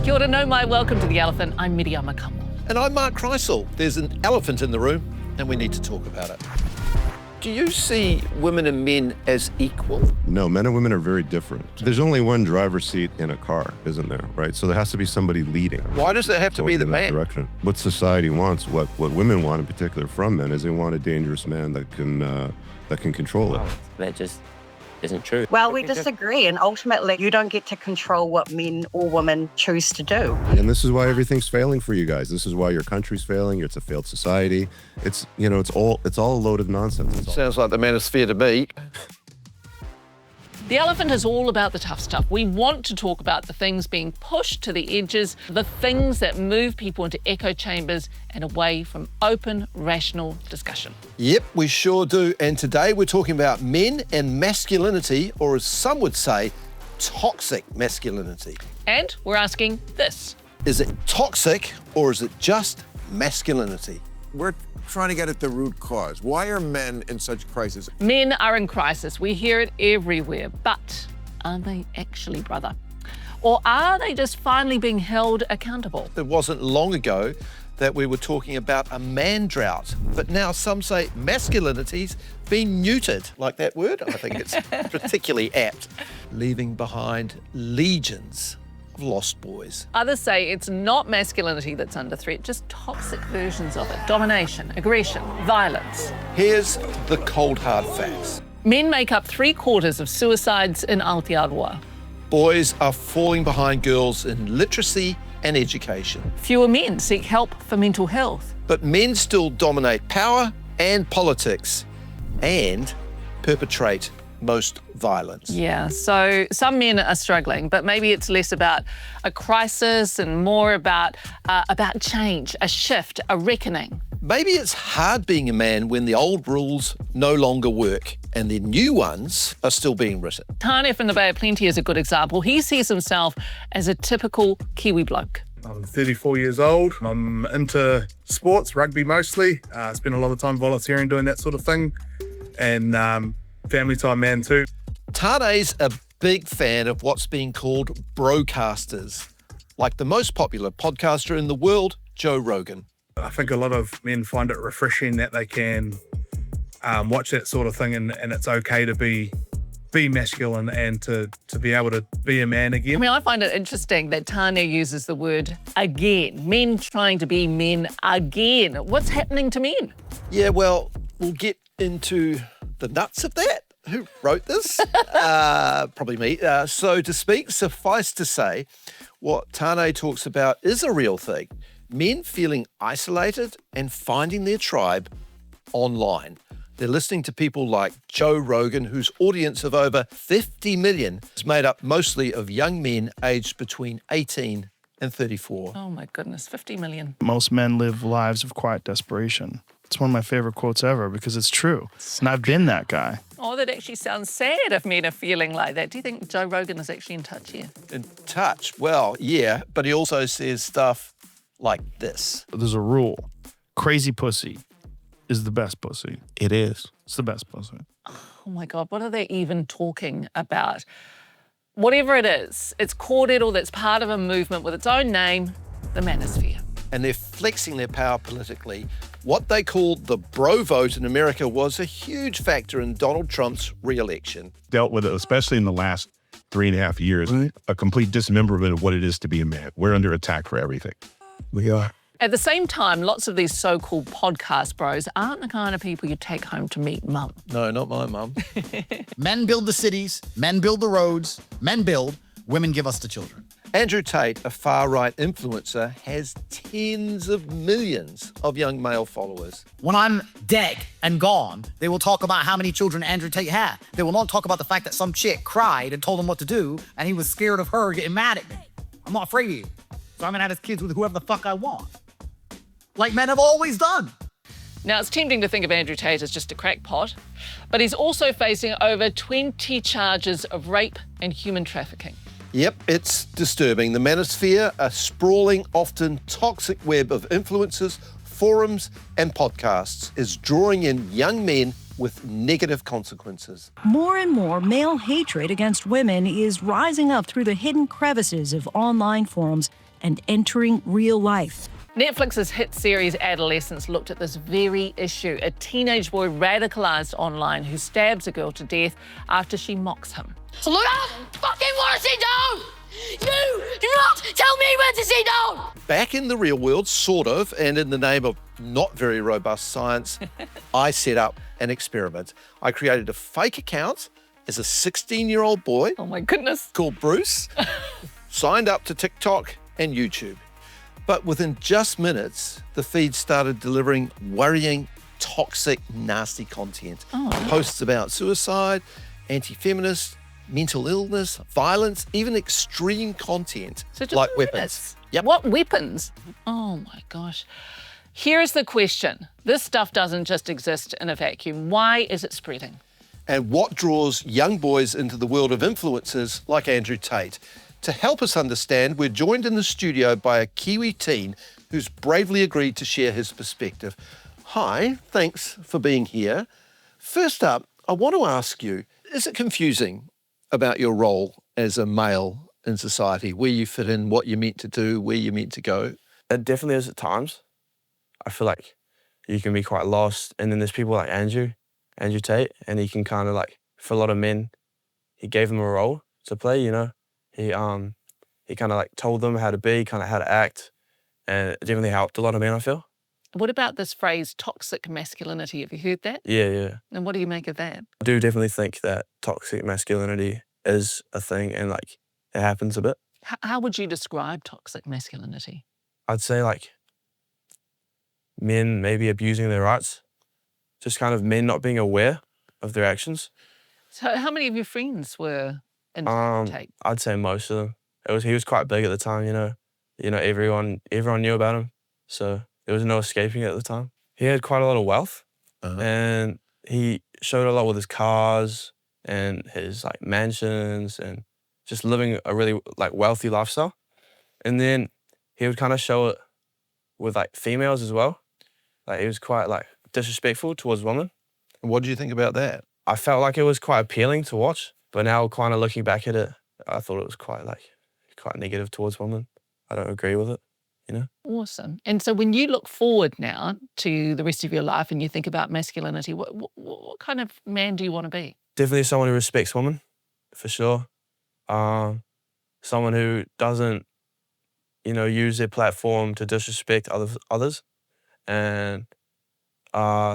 Kia ora, no mai, welcome to The Elephant. I'm Miriam Makamo. And I'm Mark Kreisel. There's an elephant in the room and we need to talk about it. Do you see women and men as equal? No, men and women are very different. There's only one driver's seat in a car, isn't there, right? So there has to be somebody leading. Why does it have to be the man? Direction. What society wants, what women want in particular from men, is they want a dangerous man that can control it. That just isn't true. Well, we disagree, and ultimately you don't get to control what men or women choose to do. And this is why everything's failing for you guys. This is why your country's failing. It's a failed society. It's all a load of nonsense. Sounds like the manosphere to me. The Elephant is all about the tough stuff. We want to talk about the things being pushed to the edges, the things that move people into echo chambers and away from open, rational discussion. Yep, we sure do. And today we're talking about men and masculinity, or as some would say, toxic masculinity. And we're asking this. Is it toxic or is it just masculinity? We're trying to get at the root cause. Why are men in such crisis? Men are in crisis. We hear it everywhere. But are they actually, brother? Or are they just finally being held accountable? It wasn't long ago that we were talking about a man drought, but now some say masculinity's been neutered. Like that word? I think it's particularly apt. Leaving behind legions of lost boys. Others say it's not masculinity that's under threat, just toxic versions of it. Domination, aggression, violence. Here's the cold hard facts. Men make up 3/4 of suicides in Aotearoa. Boys are falling behind girls in literacy and education. Fewer men seek help for mental health. But men still dominate power and politics and perpetrate most violence. Yeah, so some men are struggling, but maybe it's less about a crisis and more about change, a shift, a reckoning. Maybe it's hard being a man when the old rules no longer work and the new ones are still being written. Tane from the Bay of Plenty is a good example. He sees himself as a typical Kiwi bloke. I'm 34 years old. I'm into sports, rugby mostly. Spend a lot of time volunteering doing that sort of thing. And family time man too. Tane's a big fan of what's being called brocasters, like the most popular podcaster in the world, Joe Rogan. I think a lot of men find it refreshing that they can watch that sort of thing and it's okay to be masculine and to be able to be a man again. I mean, I find it interesting that Tane uses the word again. Men trying to be men again. What's happening to men? Yeah, well, we'll get into the nuts of that. Who wrote this? Probably me. So to speak, suffice to say, what Tane talks about is a real thing. Men feeling isolated and finding their tribe online. They're listening to people like Joe Rogan, whose audience of over 50 million is made up mostly of young men aged between 18 and 34. Oh my goodness, 50 million. Most men live lives of quiet desperation. It's one of my favorite quotes ever because it's true. And I've been that guy. Oh, that actually sounds sad if men are feeling like that. Do you think Joe Rogan is actually in touch here? In touch? Well, yeah, but he also says stuff like this. There's a rule. Crazy pussy is the best pussy. It is. It's the best pussy. Oh my God, what are they even talking about? Whatever it is, it's kōrero that's part of a movement with its own name, the manosphere. And they're flexing their power politically. What they called the bro vote in America was a huge factor in Donald Trump's re-election. Dealt with it, especially in the last 3.5 years, a complete dismemberment of what it is to be a man. We're under attack for everything. We are. At the same time, lots of these so-called podcast bros aren't the kind of people you take home to meet mum. No, not my mum. Men build the cities, men build the roads, men build, women give us the children. Andrew Tate, a far-right influencer, has tens of millions of young male followers. When I'm dead and gone, they will talk about how many children Andrew Tate had. They will not talk about the fact that some chick cried and told him what to do, and he was scared of her getting mad at me. I'm not afraid of you. So I'm gonna have his kids with whoever the fuck I want. Like men have always done. Now, it's tempting to think of Andrew Tate as just a crackpot, but he's also facing over 20 charges of rape and human trafficking. Yep, it's disturbing. The manosphere, a sprawling, often toxic web of influencers, forums and podcasts, is drawing in young men with negative consequences. More and more male hatred against women is rising up through the hidden crevices of online forums and entering real life. Netflix's hit series Adolescence looked at this very issue. A teenage boy radicalized online who stabs a girl to death after she mocks him. Look, I don't fucking want to sit down! You do not tell me when to sit down! Back in the real world, sort of, and in the name of not very robust science, I set up an experiment. I created a fake account as a 16-year-old boy. Oh my goodness. Called Bruce. Signed up to TikTok and YouTube. But within just minutes, the feed started delivering worrying, toxic, nasty content. Oh, no. Posts about suicide, anti-feminist, mental illness, violence, even extreme content So just like minutes. weapons. Yep. What weapons? Oh my gosh. Here's the question. This stuff doesn't just exist in a vacuum. Why is it spreading? And what draws young boys into the world of influencers like Andrew Tate? To help us understand, we're joined in the studio by a Kiwi teen who's bravely agreed to share his perspective. Hi, thanks for being here. First up, I want to ask you, is it confusing about your role as a male in society, where you fit in, what you're meant to do, where you're meant to go? It definitely is at times. I feel like you can be quite lost. And then there's people like Andrew Tate, and he can kind of like, for a lot of men, he gave them a role to play, you know. He kind of like told them how to be, kind of how to act, and it definitely helped a lot of men, I feel. What about this phrase, toxic masculinity? Have you heard that? Yeah. And what do you make of that? I do definitely think that toxic masculinity is a thing, and like it happens a bit. How would you describe toxic masculinity? I'd say like men maybe abusing their rights, just kind of men not being aware of their actions. So how many of your friends were in Tate? I'd say most of them. He was quite big at the time, you know. Everyone knew about him, so there was no escaping it at the time. He had quite a lot of wealth, and he showed a lot with his cars and his like mansions and just living a really like wealthy lifestyle. And then he would kind of show it with like females as well. Like he was quite like disrespectful towards women. What do you think about that? I felt like it was quite appealing to watch, but now kind of looking back at it, I thought it was quite negative towards women. I don't agree with it, you know? Awesome. And so when you look forward now to the rest of your life and you think about masculinity, what kind of man do you want to be? Definitely someone who respects women, for sure. Someone who doesn't, use their platform to disrespect others, and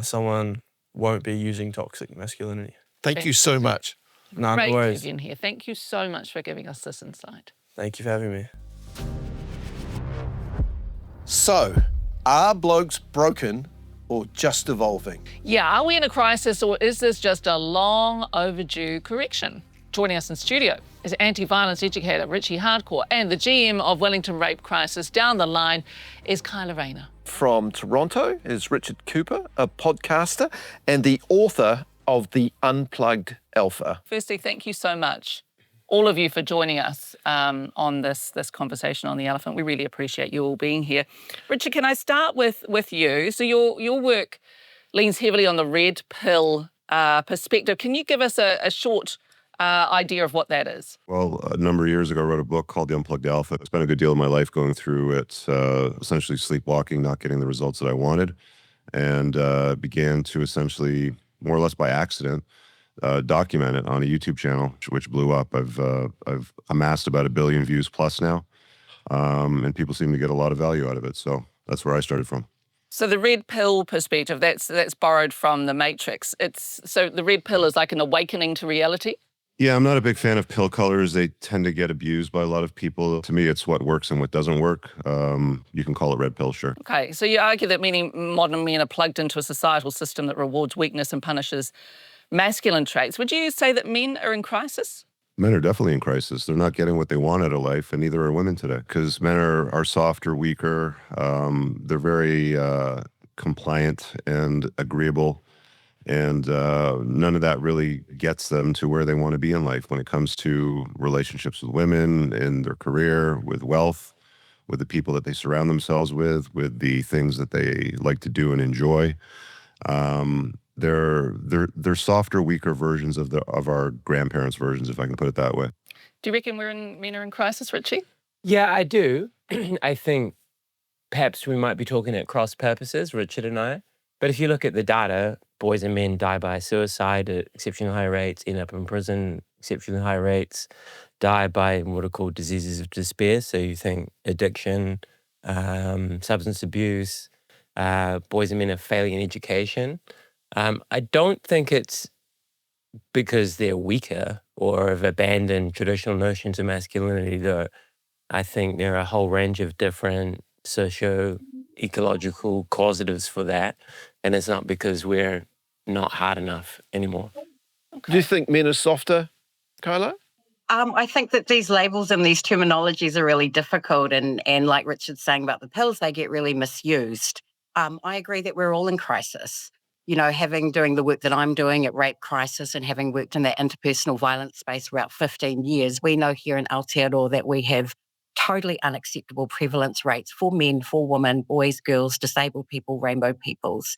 someone won't be using toxic masculinity. Thank you so much. No, Great no worries. to have you in here. Thank you so much for giving us this insight. Thank you for having me. So, are blokes broken or just evolving? Yeah, are we in a crisis or is this just a long overdue correction? Joining us in studio is anti-violence educator Richie Hardcore, and the GM of Wellington Rape Crisis down the line is Kyla Rayner. From Toronto is Richard Cooper, a podcaster and the author of The Unplugged Alpha. Firstly, thank you so much, all of you, for joining us on this conversation on the elephant. We really appreciate you all being here. Richard, can I start with you? So your work leans heavily on the red pill perspective. Can you give us a short idea of what that is? Well, a number of years ago, I wrote a book called The Unplugged Alpha. I spent a good deal of my life going through it, essentially sleepwalking, not getting the results that I wanted, and began to essentially, more or less by accident, document it on a YouTube channel, which blew up. I've amassed about 1 billion views plus now, and people seem to get a lot of value out of it. So that's where I started from. So the red pill perspective, that's borrowed from the Matrix. So the red pill is like an awakening to reality? Yeah, I'm not a big fan of pill colors. They tend to get abused by a lot of people. To me, it's what works and what doesn't work. You can call it red pill, sure. Okay, so you argue that many modern men are plugged into a societal system that rewards weakness and punishes masculine traits. Would you say that men are in crisis? Men are definitely in crisis. They're not getting what they want out of life, and neither are women today, because men are softer, weaker. They're very compliant and agreeable. And none of that really gets them to where they want to be in life when it comes to relationships with women, in their career, with wealth, with the people that they surround themselves with the things that they like to do and enjoy. They're softer, weaker versions of our grandparents' versions, if I can put it that way. Do you reckon men are in crisis, Richie? Yeah, I do. I think perhaps we might be talking at cross purposes, Richard and I. But if you look at the data, boys and men die by suicide at exceptionally high rates, end up in prison, exceptionally high rates, die by what are called diseases of despair. So you think addiction, substance abuse, boys and men are failing in education. I don't think it's because they're weaker or have abandoned traditional notions of masculinity, though. I think there are a whole range of different socio-ecological causatives for that. And it's not because we're not hard enough anymore. Do you think men are softer, Kyla? I think that these labels and these terminologies are really difficult. And like Richard's saying about the pills, they get really misused. I agree that we're all in crisis. You know, doing the work that I'm doing at Rape Crisis and having worked in that interpersonal violence space for about 15 years, we know here in Aotearoa that we have totally unacceptable prevalence rates for men, for women, boys, girls, disabled people, rainbow peoples.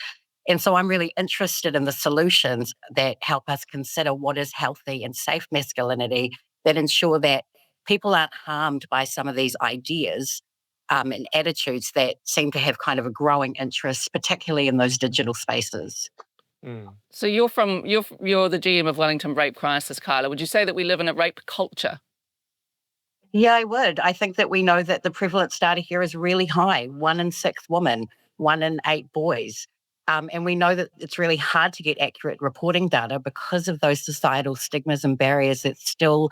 And so I'm really interested in the solutions that help us consider what is healthy and safe masculinity, that ensure that people aren't harmed by some of these ideas and attitudes that seem to have kind of a growing interest, particularly in those digital spaces. So you're the GM of Wellington Rape Crisis, Kyla. Would you say that we live in a rape culture? Yeah, I would. I think that we know that the prevalence data here is really high. 1 in 6 women, 1 in 8 boys. And we know that it's really hard to get accurate reporting data because of those societal stigmas and barriers that still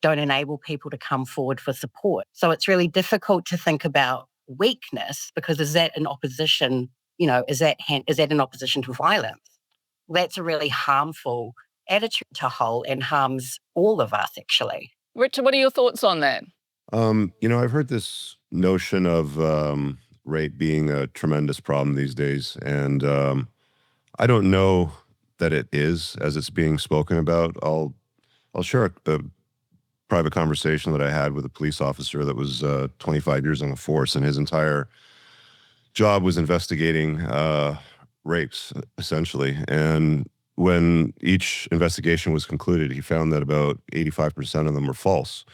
don't enable people to come forward for support. So it's really difficult to think about weakness, because is that in opposition, is that in opposition to violence? That's a really harmful attitude to hold and harms all of us, actually. Richard, what are your thoughts on that? I've heard this notion of rape being a tremendous problem these days, and I don't know that it is as it's being spoken about. I'll share a private conversation that I had with a police officer that was 25 years on the force, and his entire job was investigating rapes, essentially. And when each investigation was concluded, he found that about 85% of them were false.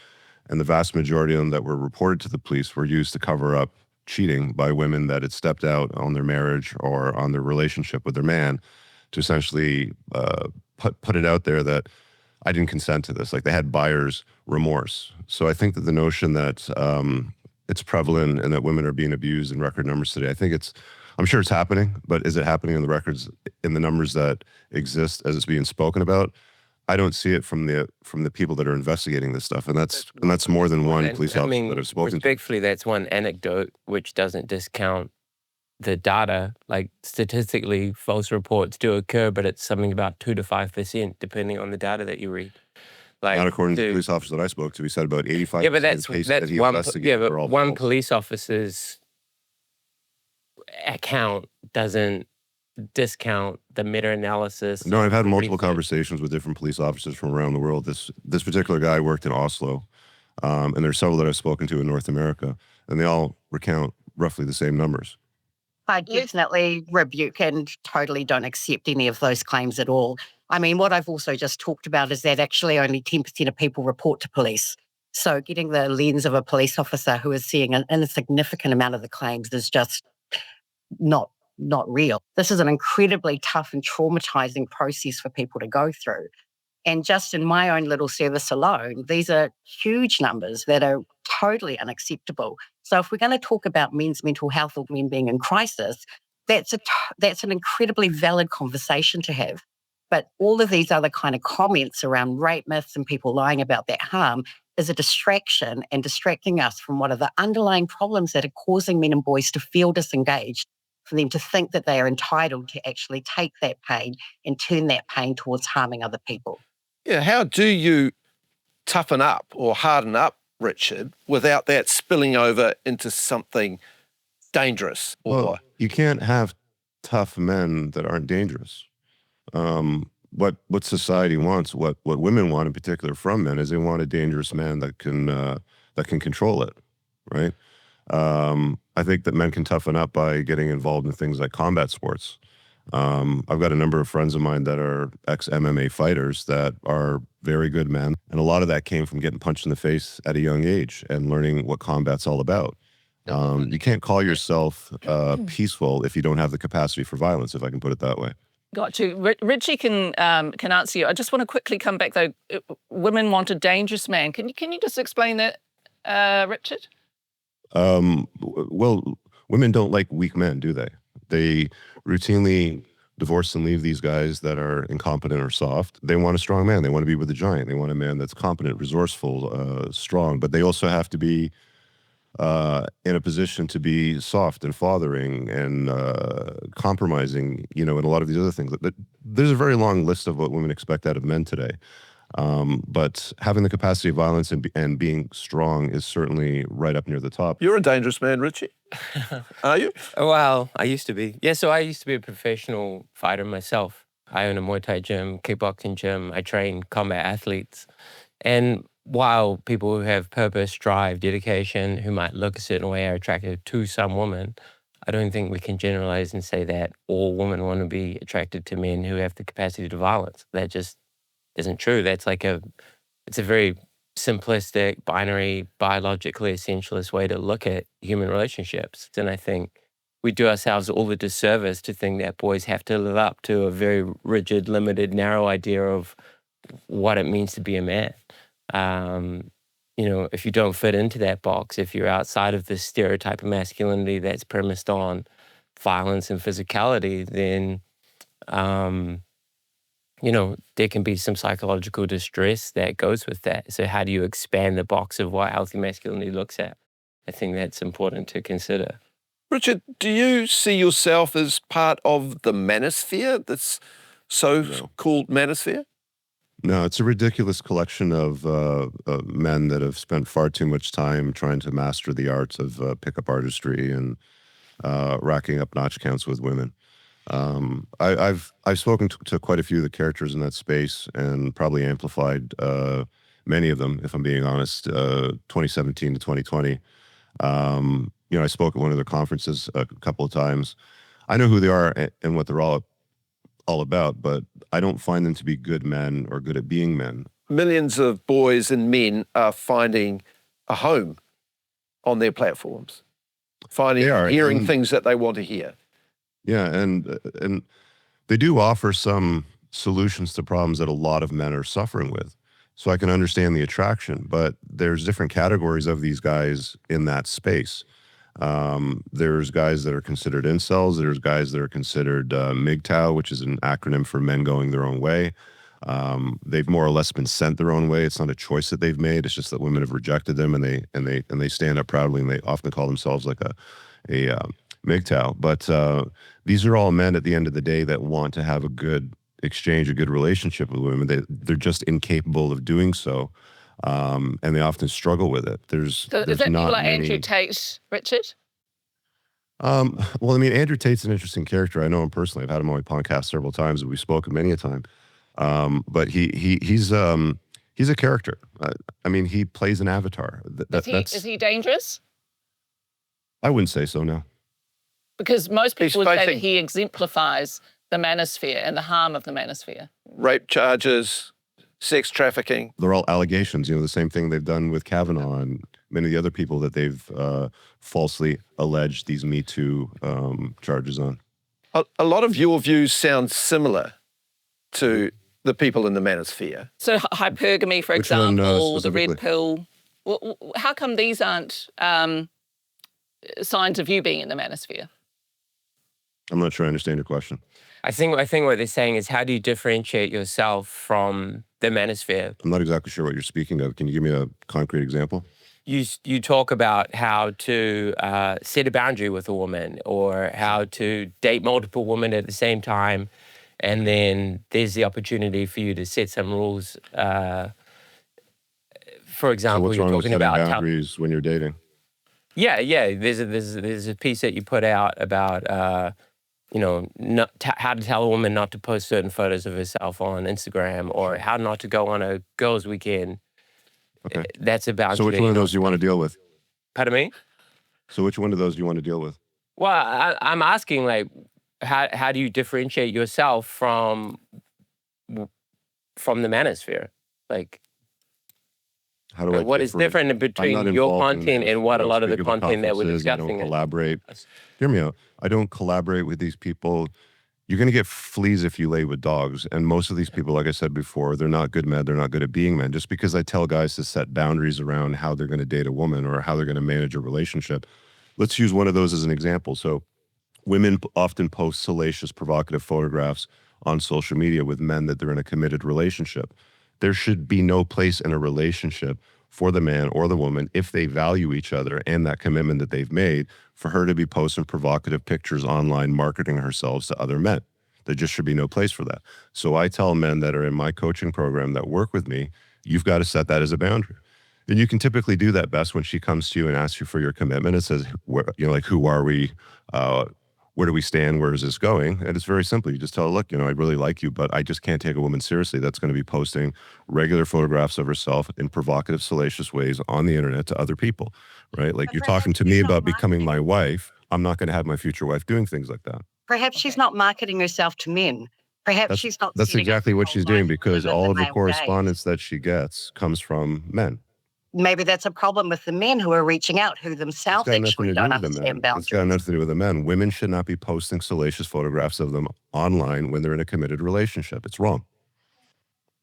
And the vast majority of them that were reported to the police were used to cover up cheating by women that had stepped out on their marriage or on their relationship with their man, to essentially put it out there that I didn't consent to this. Like, they had buyer's remorse. So I think that the notion that it's prevalent and that women are being abused in record numbers today, I'm sure it's happening, but is it happening in the records, in the numbers that exist as it's being spoken about? I don't see it from the people that are investigating this stuff, and that's more than one police officer that I've spoken to. Respectfully, that's one anecdote which doesn't discount the data. Like, statistically, false reports do occur, but it's something about 2 to 5%, depending on the data that you read. Like, not according to the police officer that I spoke to. He said about 85%. Yeah, but that's one false. Police officer's account doesn't discount the meta-analysis. No, I've had multiple conversations with different police officers from around the world. This particular guy worked in Oslo, and there's several that I've spoken to in North America, and they all recount roughly the same numbers. I definitely rebuke and totally don't accept any of those claims at all. I mean, what I've also just talked about is that actually only 10% of people report to police. So getting the lens of a police officer who is seeing an insignificant amount of the claims is just not real. This is an incredibly tough and traumatizing process for people to go through. And just in my own little service alone, these are huge numbers that are totally unacceptable. So if we're going to talk about men's mental health or men being in crisis, that's an incredibly valid conversation to have. But all of these other kind of comments around rape myths and people lying about that harm is a distraction, and distracting us from what are the underlying problems that are causing men and boys to feel disengaged, for them to think that they are entitled to actually take that pain and turn that pain towards harming other people. Yeah, how do you toughen up or harden up, Richard, without that spilling over into something dangerous? Well, you can't have tough men that aren't dangerous. What society wants, what women want in particular from men, is they want a dangerous man that can control it, right? I think that men can toughen up by getting involved in things like combat sports. I've got a number of friends of mine that are ex-MMA fighters that are very good men, and a lot of that came from getting punched in the face at a young age and learning what combat's all about. You can't call yourself peaceful if you don't have the capacity for violence, if I can put it that way. Got you. Richie can answer you. I just want to quickly come back though. Women want a dangerous man. Can you just explain that, Richard? Well, women don't like weak men, do they? They routinely divorce and leave these guys that are incompetent or soft. They want a strong man. They want to be with a giant. They want a man that's competent, resourceful, strong. But they also have to be in a position to be soft and fathering and compromising, and a lot of these other things. There's a very long list of what women expect out of men today. But having the capacity of violence and being strong is certainly right up near the top. You're a dangerous man, Richie. Are you? Well, I used to be. Yeah, so I used to be a professional fighter myself. I own a Muay Thai gym, kickboxing gym. I train combat athletes. And while people who have purpose, drive, dedication, who might look a certain way are attracted to some women, I don't think we can generalize and say that all women want to be attracted to men who have the capacity to violence. That just isn't true. That's it's a very simplistic, binary, biologically essentialist way to look at human relationships. And I think we do ourselves all the disservice to think that boys have to live up to a very rigid, limited, narrow idea of what it means to be a man. If you don't fit into that box, if you're outside of this stereotype of masculinity that's premised on violence and physicality, then there can be some psychological distress that goes with that. So how do you expand the box of what healthy masculinity looks at? I think that's important to consider. Richard, do you see yourself as part of the manosphere, this so-called manosphere? No, it's a ridiculous collection of men that have spent far too much time trying to master the arts of pickup artistry and racking up notch counts with women. I've spoken to quite a few of the characters in that space and probably amplified many of them, if I'm being honest, 2017 to 2020. I spoke at one of their conferences a couple of times. I know who they are and what they're all about, but I don't find them to be good men or good at being men. Millions of boys and men are finding a home on their platforms, hearing things that they want to hear. Yeah, and they do offer some solutions to problems that a lot of men are suffering with. So I can understand the attraction, but there's different categories of these guys in that space. There's guys that are considered incels. There's guys that are considered MGTOW, which is an acronym for men going their own way. They've more or less been sent their own way. It's not a choice that they've made. It's just that women have rejected them, and they stand up proudly, and they often call themselves like a MGTOW. But these are all men at the end of the day that want to have a good exchange, a good relationship with women. They're just incapable of doing so. And they often struggle with it. There's is that not people like many... Andrew Tate, Richard? Well, I mean, Andrew Tate's an interesting character. I know him personally. I've had him on my podcast several times, and we've spoken many a time. But he's a character. I mean, he plays an avatar. Is he dangerous? I wouldn't say so, no. Because most people would say that he exemplifies the manosphere and the harm of the manosphere. Rape charges, sex trafficking. They're all allegations, the same thing they've done with Kavanaugh and many of the other people that they've falsely alleged these Me Too charges on. A lot of your views sound similar to the people in the manosphere. So hypergamy, for example, the red pill. How come these aren't signs of you being in the manosphere? I'm not sure I understand your question. I think what they're saying is, how do you differentiate yourself from the manosphere? I'm not exactly sure what you're speaking of. Can you give me a concrete example? You talk about how to set a boundary with a woman, or how to date multiple women at the same time, and then there's the opportunity for you to set some rules. For example, so what's you're wrong with talking setting about boundaries when you're dating? Yeah. There's a piece that you put out about how to tell a woman not to post certain photos of herself on Instagram, or how not to go on a girls' weekend. Okay. That's a boundary. So which one of those do you want to deal with? Pardon me? So which one of those do you want to deal with? Well, I'm asking, like, how do you differentiate yourself from the manosphere? Like, How do I What is different I'm not between your involved in content and what a how lot of the big a content that we're conference is, and I discussing don't is? collaborate. Hear me out. I don't collaborate with these people. You're going to get fleas if you lay with dogs. And most of these people, like I said before, they're not good men. They're not good at being men. Just because I tell guys to set boundaries around how they're going to date a woman or how they're going to manage a relationship. Let's use one of those as an example. So women often post salacious, provocative photographs on social media with men that they're in a committed relationship. There should be no place in a relationship for the man or the woman, if they value each other and that commitment that they've made, for her to be posting provocative pictures online, marketing herself to other men. There just should be no place for that. So I tell men that are in my coaching program that work with me, you've got to set that as a boundary. And you can typically do that best when she comes to you and asks you for your commitment. It says, like, who are we? Where do we stand? Where is this going? And it's very simple. You just tell her, look, I really like you, but I just can't take a woman seriously that's going to be posting regular photographs of herself in provocative, salacious ways on the internet to other people, right? Like, you're talking to me about becoming my wife. I'm not going to have my future wife doing things like that. Perhaps she's not marketing herself to men. Perhaps she's not. That's exactly what she's doing, because all of the male correspondence that she gets comes from men. Maybe that's a problem with the men who are reaching out, who themselves actually don't understand boundaries. It's got nothing to do with the men. Women should not be posting salacious photographs of them online when they're in a committed relationship. It's wrong.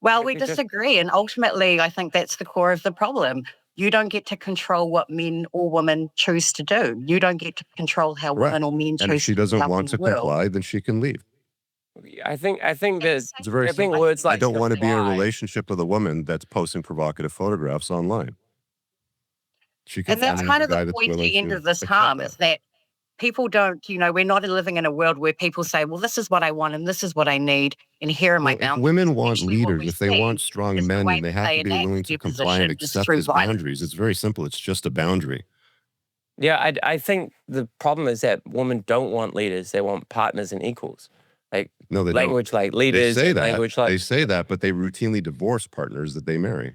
Well, we disagree. And ultimately, I think that's the core of the problem. You don't get to control what men or women choose to do. You don't get to control how women or men choose to do. And if she doesn't want to comply, then she can leave. I think that It's very simple. words like I don't want to be in a relationship with a woman that's posting provocative photographs online. And that's kind of the pointy end of this harm, is that people don't, we're not living in a world where people say, well, this is what I want and this is what I need, and here are my boundaries. Women want leaders. If they want strong men, then they have to be willing to comply and accept his boundaries. It's very simple. It's just a boundary. Yeah, I think the problem is that women don't want leaders. They want partners and equals. Like, no, they language don't. like leaders. They say that. Language like, they say that, but they routinely divorce partners that they marry.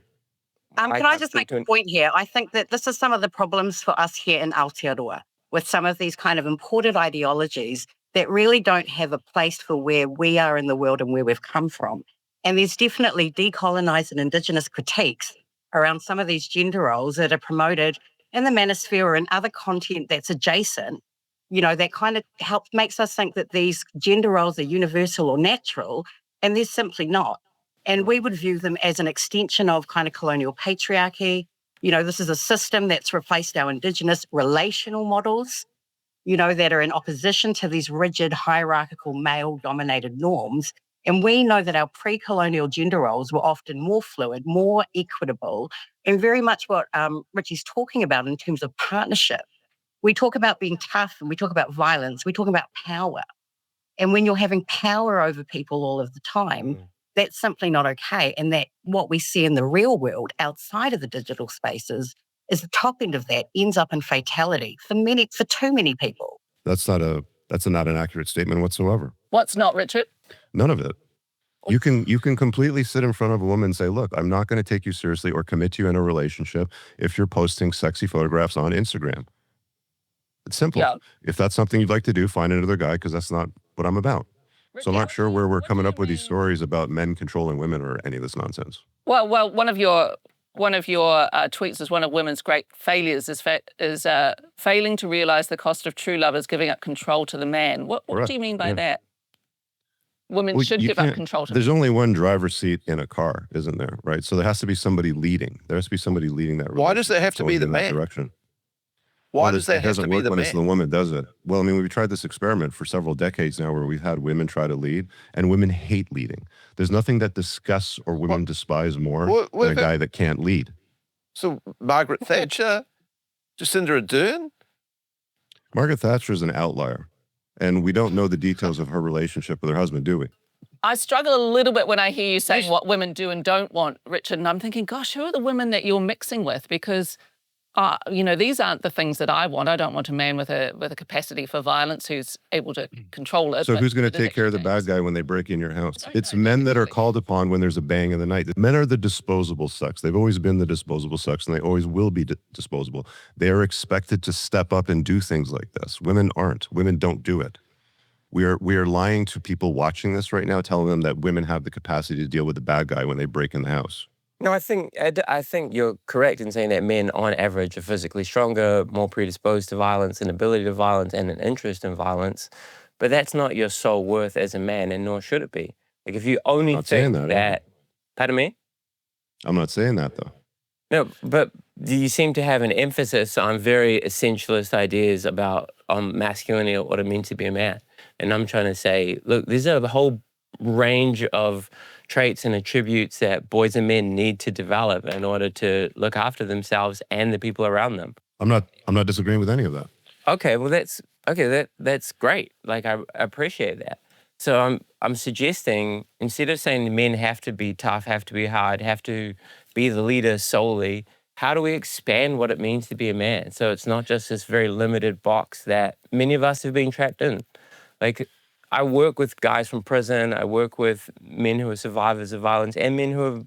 Can I just make a point here? I think that this is some of the problems for us here in Aotearoa, with some of these kind of imported ideologies that really don't have a place for where we are in the world and where we've come from. And there's definitely decolonized and Indigenous critiques around some of these gender roles that are promoted in the manosphere or in other content that's adjacent, that kind of makes us think that these gender roles are universal or natural, and they're simply not. And we would view them as an extension of kind of colonial patriarchy. This is a system that's replaced our Indigenous relational models, that are in opposition to these rigid, hierarchical, male-dominated norms. And we know that our pre-colonial gender roles were often more fluid, more equitable, and very much what Richie's talking about in terms of partnership. We talk about being tough, and we talk about violence, we talk about power. And when you're having power over people all of the time, that's simply not okay. And that what we see in the real world outside of the digital spaces is the top end of that ends up in fatality for too many people. That's not an accurate statement whatsoever. What's not, Richard? None of it. You can completely sit in front of a woman and say, look, I'm not going to take you seriously or commit to you in a relationship if you're posting sexy photographs on Instagram. It's simple. Yeah. If that's something you'd like to do, find another guy, because that's not what I'm about. So I'm not sure where we're coming up with these stories about men controlling women or any of this nonsense. Well, one of your tweets is one of women's great failures is failing to realize the cost of true love is giving up control to the man. What do you mean by that? Women should give up control to. There's only one driver's seat in a car, isn't there? Right. So there has to be somebody leading. There has to be somebody leading that. Why does it have to be the man? Direction. Why does that have to be the man? When it's the woman, does it? Well, I mean, we've tried this experiment for several decades now where we've had women try to lead, and women hate leading. There's nothing that disgusts or women despise more than a guy that can't lead. So Margaret Thatcher, Jacinda Ardern? Margaret Thatcher is an outlier, and we don't know the details of her relationship with her husband, do we? I struggle a little bit when I hear you saying what women do and don't want, Richard, and I'm thinking, gosh, who are the women that you're mixing with? Because these aren't the things that I want. I don't want a man with a capacity for violence who's able to control it. So who's going to take care of the bad guy when they break in your house? It's men that are called upon when there's a bang in the night. Men are the disposable sex. They've always been the disposable sex, and they always will be disposable. They are expected to step up and do things like this. Women aren't. Women don't do it. We are lying to people watching this right now, telling them that women have the capacity to deal with the bad guy when they break in the house. No, I think you're correct in saying that men, on average, are physically stronger, more predisposed to violence, an ability to violence, and an interest in violence. But that's not your sole worth as a man, and nor should it be. Like, if you only Not saying think that, pardon me? I'm not saying that though. No, but you seem to have an emphasis on very essentialist ideas about masculinity or what it means to be a man. And I'm trying to say, look, these are the whole range of traits and attributes that boys and men need to develop in order to look after themselves and the people around them. I'm not disagreeing with any of that. Okay, well that's great. Like I appreciate that. So I'm suggesting, instead of saying men have to be tough, have to be hard, have to be the leader solely, how do we expand what it means to be a man? So it's not just this very limited box that many of us have been trapped in. Like, I work with guys from prison, I work with men who are survivors of violence and men who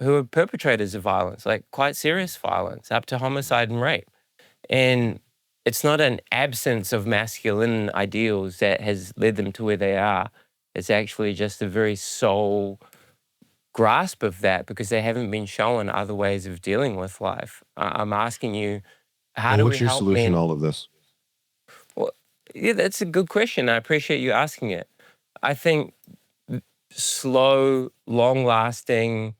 are perpetrators of violence, like quite serious violence, up to homicide and rape. And it's not an absence of masculine ideals that has led them to where they are. It's actually just a very soul grasp of that because they haven't been shown other ways of dealing with life. I'm asking you, how do we help men? What's your solution to all of this? Well, yeah, that's a good question. I appreciate you asking it. I think slow, long-lasting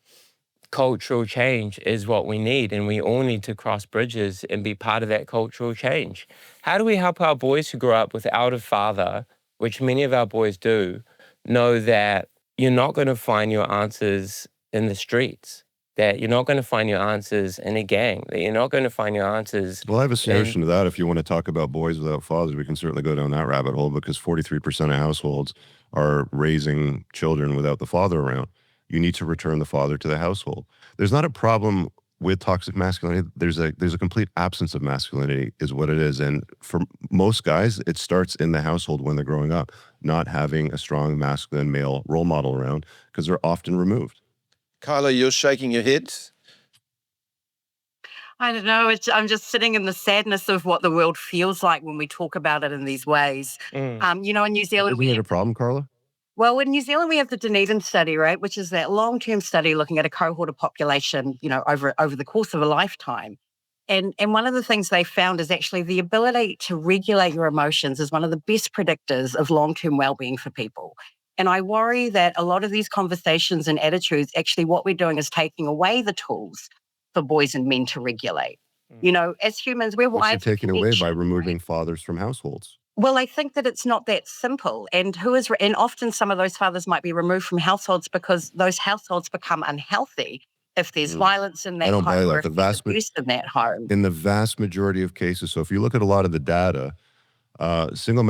cultural change is what we need, and we all need to cross bridges and be part of that cultural change. How do we help our boys who grow up without a father, which many of our boys do, know that you're not going to find your answers in the streets, that you're not going to find your answers in a gang, that you're not going to find your answers... Well, I have a solution to that. If you want to talk about boys without fathers, we can certainly go down that rabbit hole, because 43% of households are raising children without the father around. You need to return the father to the household. There's not a problem with toxic masculinity. There's a complete absence of masculinity is what it is. And for most guys, it starts in the household when they're growing up, not having a strong masculine male role model around, because they're often removed. Kyla, you're shaking your head. I don't know. I'm just sitting in the sadness of what the world feels like when we talk about it in these ways. In New Zealand... Isn't it a problem, Carla? Well, in New Zealand, we have the Dunedin study, right, which is that long-term study looking at a cohort of population, over the course of a lifetime. And one of the things they found is actually the ability to regulate your emotions is one of the best predictors of long-term well-being for people. And I worry that a lot of these conversations and attitudes, actually what we're doing is taking away the tools for boys and men to regulate. As humans, we're wired for taking away by connection, removing right? fathers from households. Well, I think that it's not that simple. And often some of those fathers might be removed from households because those households become unhealthy if there's violence in that I don't home buy or that. if there's abuse in that home. In the vast majority of cases, so if you look at a lot of the data, single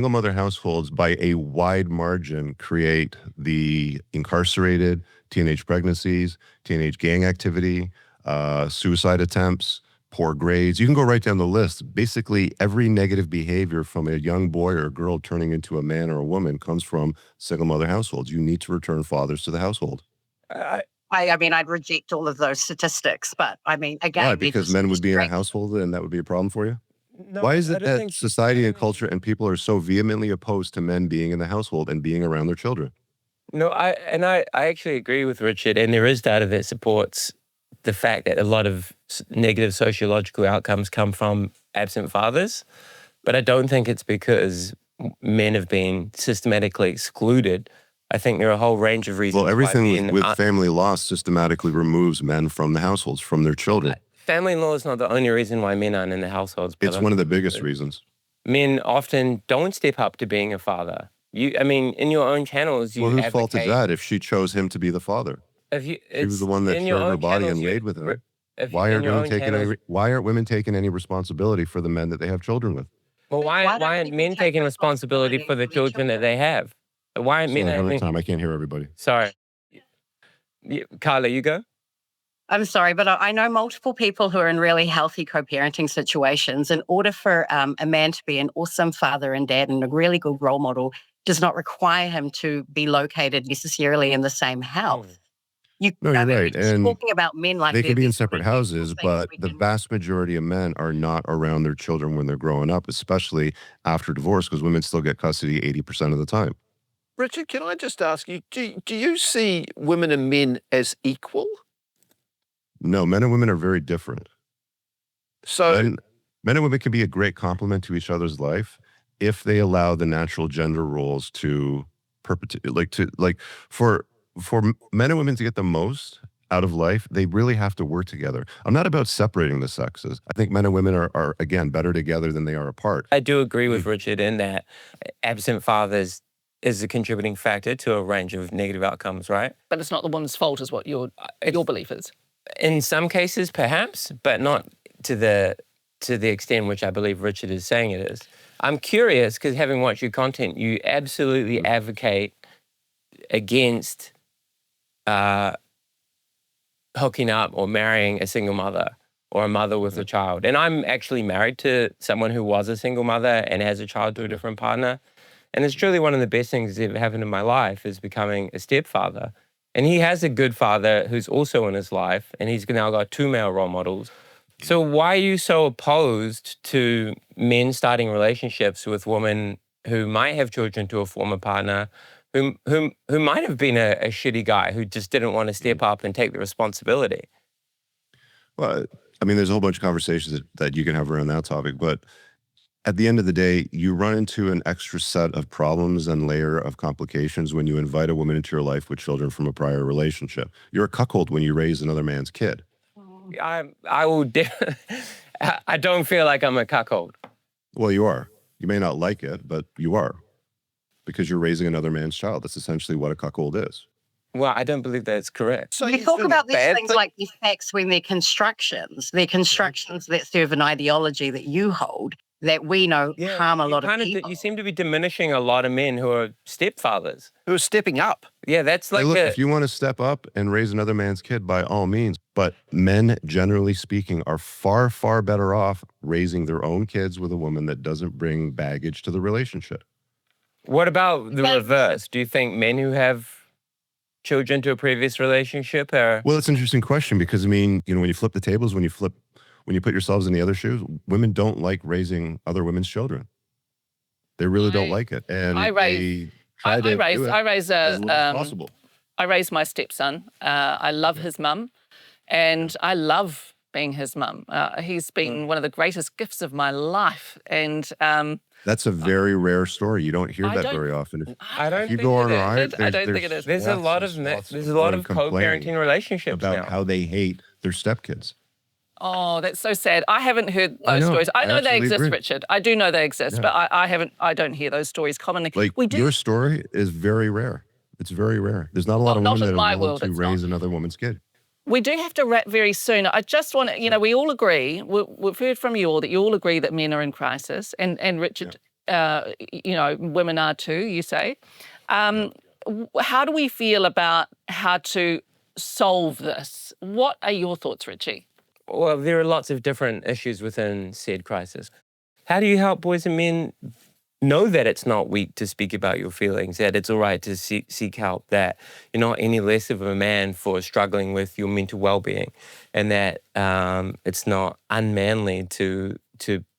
mother households by a wide margin create the incarcerated, teenage pregnancies, teenage gang activity, suicide attempts, poor grades. You can go right down the list. Basically, every negative behavior from a young boy or a girl turning into a man or a woman comes from single mother households. You need to return fathers to the household. I'd reject all of those statistics, but again... Why? Because men would be in a household and that would be a problem for you? No, Why is it that society and culture and people are so vehemently opposed to men being in the household and being around their children? No, I actually agree with Richard, and there is data that supports the fact that a lot of negative sociological outcomes come from absent fathers, but I don't think it's because men have been systematically excluded. I think there are a whole range of reasons. Well, everything with family law systematically removes men from the households, from their children. Family law is not the only reason why men aren't in the households. It's one of the biggest reasons. Men often don't step up to being a father. In your own channels, you whose fault is that if she chose him to be the father? She was the one that shared her body and laid with him. Why aren't women taking any responsibility for the men that they have children with? Well, why aren't men taking responsibility for the children that they have? Why aren't men... I can't hear everybody. Sorry. Carla, you go. I'm sorry, but I know multiple people who are in really healthy co-parenting situations. In order for a man to be an awesome father and dad and a really good role model does not require him to be located necessarily in the same house. You're right. And talking about men like they can be in separate houses, but the vast majority of men are not around their children when they're growing up, especially after divorce, because women still get custody 80% of the time. Richard, can I just ask you, do you see women and men as equal? No, men and women are very different. So Men and women can be a great complement to each other's life if they allow the natural gender roles to perpetuate. For men and women to get the most out of life, they really have to work together. I'm not about separating the sexes. I think men and women are again better together than they are apart. I do agree with Richard in that absent fathers is a contributing factor to a range of negative outcomes, right? But it's not the woman's fault, is what your belief is. In some cases, perhaps, but not to the extent which I believe Richard is saying it is. I'm curious because having watched your content, you absolutely advocate against hooking up or marrying a single mother or a mother with a child. And I'm actually married to someone who was a single mother and has a child to a different partner. And it's truly one of the best things that ever happened in my life is becoming a stepfather. And he has a good father who's also in his life, and he's now got 2 male role models. So why are you so opposed to men starting relationships with women who might have children to a former partner, who might have been a shitty guy who just didn't want to step up and take the responsibility? Well, I mean, there's a whole bunch of conversations that you can have around that topic, but at the end of the day, you run into an extra set of problems and layer of complications when you invite a woman into your life with children from a prior relationship. You're a cuckold when you raise another man's kid. I don't feel like I'm a cuckold. Well, you are. You may not like it, but you are. Because you're raising another man's child. That's essentially what a cuckold is. Well, I don't believe that's correct. So you talk about these things like the facts when they're constructions. They're constructions that serve an ideology that you hold that we know harm a lot of people. You seem to be diminishing a lot of men who are stepfathers. Who are stepping up. Yeah, that's like hey, look, if you want to step up and raise another man's kid, by all means. But men, generally speaking, are far, far better off raising their own kids with a woman that doesn't bring baggage to the relationship. What about the reverse? Do you think men who have children to a previous relationship are... Well, it's an interesting question because, I mean, when you flip the tables, when you put yourselves in the other shoes, women don't like raising other women's children. They really don't like it. And I raise my stepson. I love his mum and I love being his mum. He's been one of the greatest gifts of my life. And that's a very rare story. You don't hear that very often. I don't if you think go on it is. right, I don't think it is. There's a lot of co-parenting relationships about now. how they hate their stepkids. Oh, that's so sad. I haven't heard those stories. I know they exist, Richard. I do know they exist, but I don't hear those stories commonly. Like your story is very rare. It's very rare. There's not a lot of women that are willing to raise another woman's kid. We do have to wrap very soon. I just want to, we all agree, we've heard from you all that you all agree that men are in crisis and Richard, women are too, you say. How do we feel about how to solve this? What are your thoughts, Richie? Well, there are lots of different issues within said crisis. How do you help boys and men know that it's not weak to speak about your feelings, that it's all right to seek help, that you're not any less of a man for struggling with your mental well-being, and that it's not unmanly to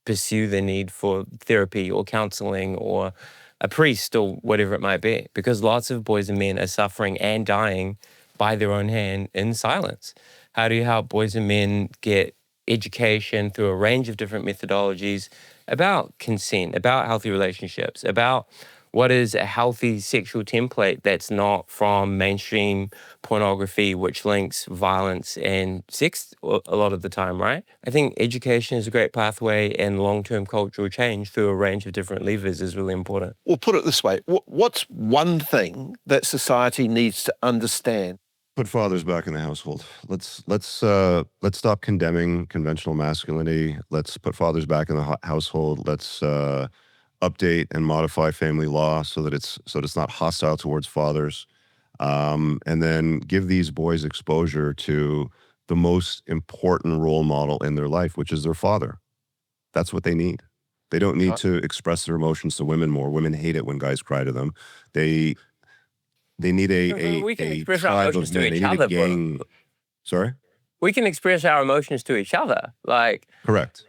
pursue the need for therapy or counseling or a priest or whatever it might be, because lots of boys and men are suffering and dying by their own hand in silence. How do you help boys and men get education through a range of different methodologies about consent, about healthy relationships, about what is a healthy sexual template that's not from mainstream pornography, which links violence and sex a lot of the time, right? I think education is a great pathway, and long-term cultural change through a range of different levers is really important. Well, put it this way, what's one thing that society needs to understand? Put fathers back in the household. Let's stop condemning conventional masculinity. Let's put fathers back in the household. Let's update and modify family law so that it's not hostile towards fathers, and then give these boys exposure to the most important role model in their life, which is their father. That's what they need. They don't need to express their emotions to women more. Women hate it when guys cry to them. They need we can express our emotions to each other. Sorry? We can express our emotions to each other. Correct.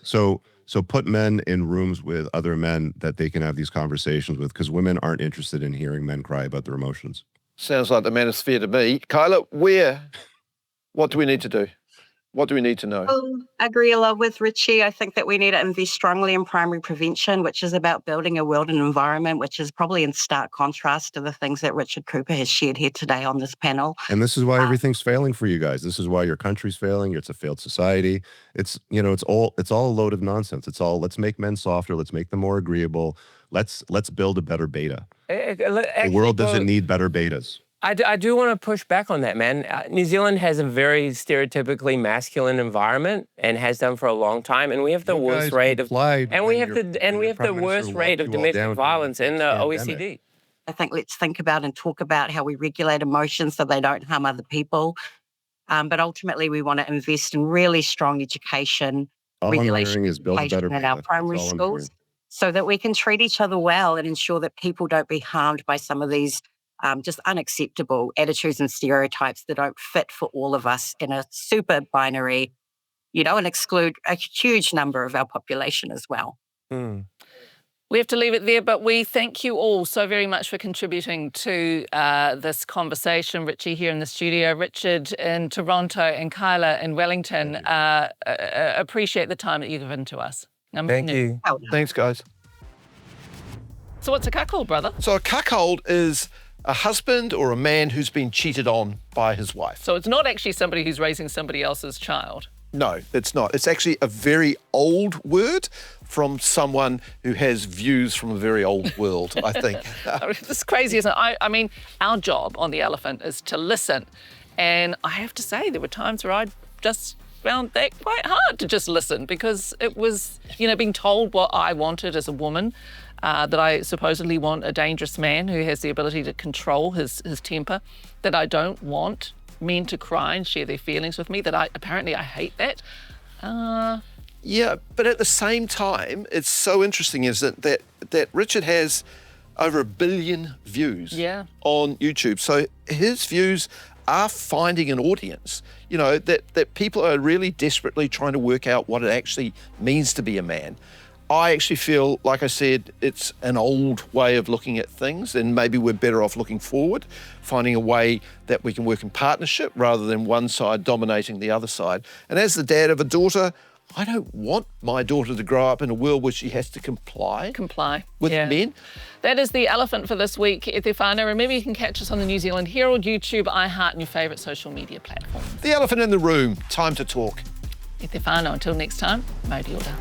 So put men in rooms with other men that they can have these conversations with, because women aren't interested in hearing men cry about their emotions. Sounds like the manosphere to me. Kyla, where What do we need to do? What do we need to know? I agree a lot with Richie. I think that we need to invest strongly in primary prevention, which is about building a world and environment, which is probably in stark contrast to the things that Richard Cooper has shared here today on this panel. And this is why everything's failing for you guys. This is why your country's failing. It's a failed society. It's all a load of nonsense. It's all, let's make men softer. Let's make them more agreeable. Let's build a better beta. The world doesn't need better betas. I do want to push back on that, man. New Zealand has a very stereotypically masculine environment and has done for a long time, and we have the worst rate of domestic violence in the OECD. I think let's think about and talk about how we regulate emotions so they don't harm other people. But ultimately, we want to invest in really strong education, regulation in our primary schools, so that we can treat each other well and ensure that people don't be harmed by some of these just unacceptable attitudes and stereotypes that don't fit for all of us in a super binary, and exclude a huge number of our population as well. We have to leave it there, but we thank you all so very much for contributing to this conversation. Richie here in the studio, Richard in Toronto, and Kyla in Wellington. Appreciate the time that you've given to us. Thank you. Thanks, guys. So what's a cuckold, brother? So a cuckold is a husband or a man who's been cheated on by his wife. So it's not actually somebody who's raising somebody else's child. No, it's not. It's actually a very old word from someone who has views from a very old world, I think. It's crazy, isn't it? I mean, our job on The Elephant is to listen. And I have to say, there were times where I just found that quite hard to just listen, because it was, being told what I wanted as a woman, that I supposedly want a dangerous man who has the ability to control his temper, that I don't want men to cry and share their feelings with me, that I hate that. Yeah, but at the same time, it's so interesting, isn't it, that Richard has over 1 billion views on YouTube. So his views are finding an audience, that people are really desperately trying to work out what it actually means to be a man. I actually feel, like I said, it's an old way of looking at things, and maybe we're better off looking forward, finding a way that we can work in partnership rather than one side dominating the other side. And as the dad of a daughter, I don't want my daughter to grow up in a world where she has to comply with men. That is The Elephant for this week, e te whānau. Remember, you can catch us on the New Zealand Herald, YouTube, iHeart, and your favourite social media platforms. The Elephant in the Room, time to talk. E te whānau. Until next time, Mauri ora.